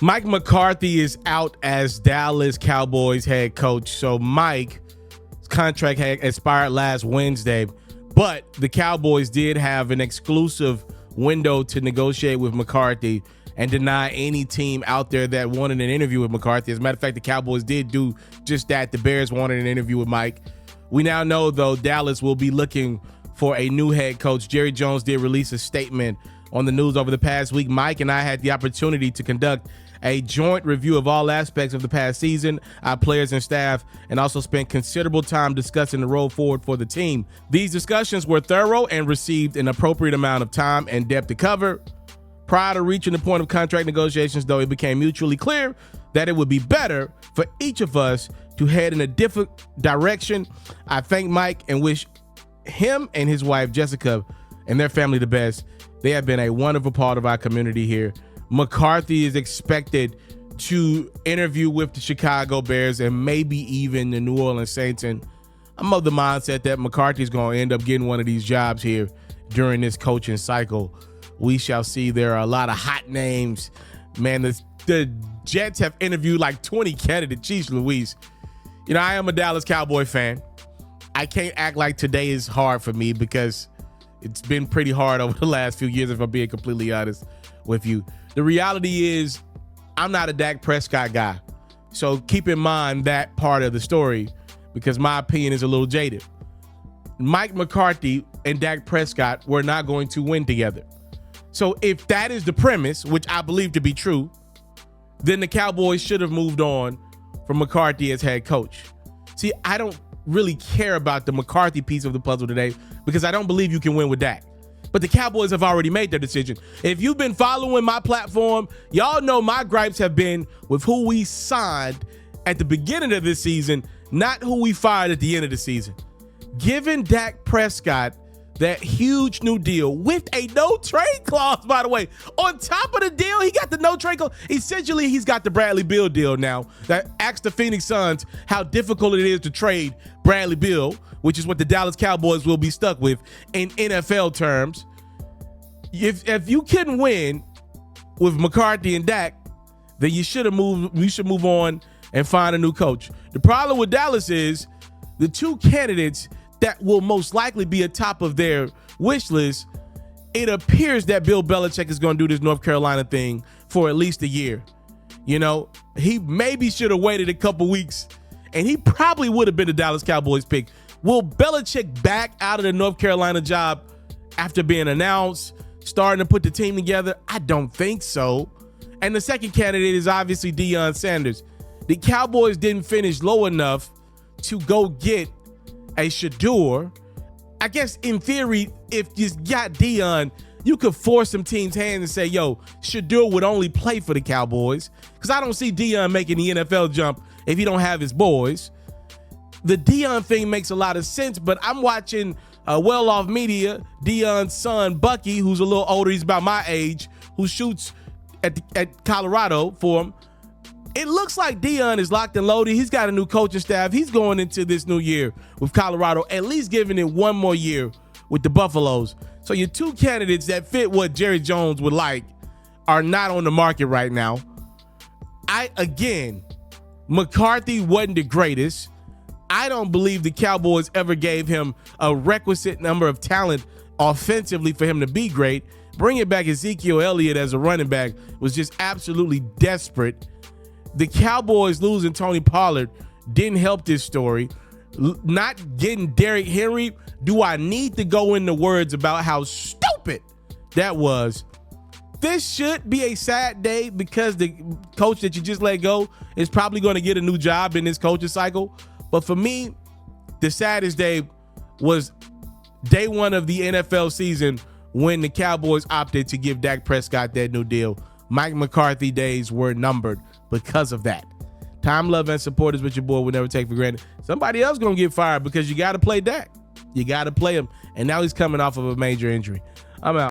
Mike McCarthy is out as Dallas Cowboys head coach. So Mike's contract had expired last Wednesday, but the Cowboys did have an exclusive window to negotiate with McCarthy and deny any team out there that wanted an interview with McCarthy. As a matter of fact, the Cowboys did do just that. The Bears wanted an interview with Mike. We now know, though, Dallas will be looking for a new head coach. Jerry Jones did release a statement on the news over the past week. Mike and I had the opportunity to conduct a joint review of all aspects of the past season, our players and staff, and also spent considerable time discussing the road forward for the team. These discussions were thorough and received an appropriate amount of time and depth to cover. Prior to reaching the point of contract negotiations, though, it became mutually clear that it would be better for each of us to head in a different direction. I thank Mike and wish him and his wife, Jessica, and their family the best. They have been a wonderful part of our community here. McCarthy is expected to interview with the Chicago Bears and maybe even the New Orleans Saints. And I'm of the mindset that McCarthy is going to end up getting one of these jobs here during this coaching cycle. We shall see. There are a lot of hot names. Man, the Jets have interviewed like 20 candidates. Jeez Louise. You know, I am a Dallas Cowboy fan. I can't act like today is hard for me because it's been pretty hard over the last few years, if I'm being completely honest with you. The reality is I'm not a Dak Prescott guy. So keep in mind that part of the story because my opinion is a little jaded. Mike McCarthy and Dak Prescott were not going to win together. So if that is the premise, which I believe to be true, then the Cowboys should have moved on from McCarthy as head coach. See, I don't really care about the McCarthy piece of the puzzle today because I don't believe you can win with Dak. But the Cowboys have already made their decision. If you've been following my platform, y'all know my gripes have been with who we signed at the beginning of this season, not who we fired at the end of the season. Giving Dak Prescott that huge new deal with a no-trade clause, by the way. On top of the deal, he got the no-trade clause. Essentially, he's got the Bradley Beal deal now that asks the Phoenix Suns how difficult it is to trade Bradley Beal, which is what the Dallas Cowboys will be stuck with in NFL terms. If you couldn't win with McCarthy and Dak, then you should move on and find a new coach. The problem with Dallas is the two candidates that will most likely be atop of their wish list. It appears that Bill Belichick is going to do this North Carolina thing for at least a year. You know, he maybe should have waited a couple weeks, and he probably would have been the Dallas Cowboys pick. Will Belichick back out of the North Carolina job after being announced, starting to put the team together? I don't think so. And the second candidate is obviously Deion Sanders. The Cowboys didn't finish low enough to go get a Shador. I guess in theory, if you got Deion, you could force some teams' hands and say, yo, Shador would only play for the Cowboys. Because I don't see Deion making the NFL jump if he don't have his boys. The Deion thing makes a lot of sense, but I'm watching well-off media, Deion's son, Bucky, who's a little older, he's about my age, who shoots at Colorado for him. It looks like Deion is locked and loaded. He's got a new coaching staff. He's going into this new year with Colorado, at least giving it one more year with the Buffaloes. So your two candidates that fit what Jerry Jones would like are not on the market right now. McCarthy wasn't the greatest. I don't believe the Cowboys ever gave him a requisite number of talent offensively for him to be great. Bringing back Ezekiel Elliott as a running back was just absolutely desperate. The Cowboys losing Tony Pollard didn't help this story. Not getting Derrick Henry, do I need to go into words about how stupid that was? This should be a sad day because the coach that you just let go is probably going to get a new job in this coaching cycle. But for me, the saddest day was day one of the NFL season when the Cowboys opted to give Dak Prescott that new deal. Mike McCarthy days were numbered because of that. Time, love, and support is what your boy would never take for granted. Somebody else going to get fired because you got to play Dak. You got to play him. And now he's coming off of a major injury. I'm out.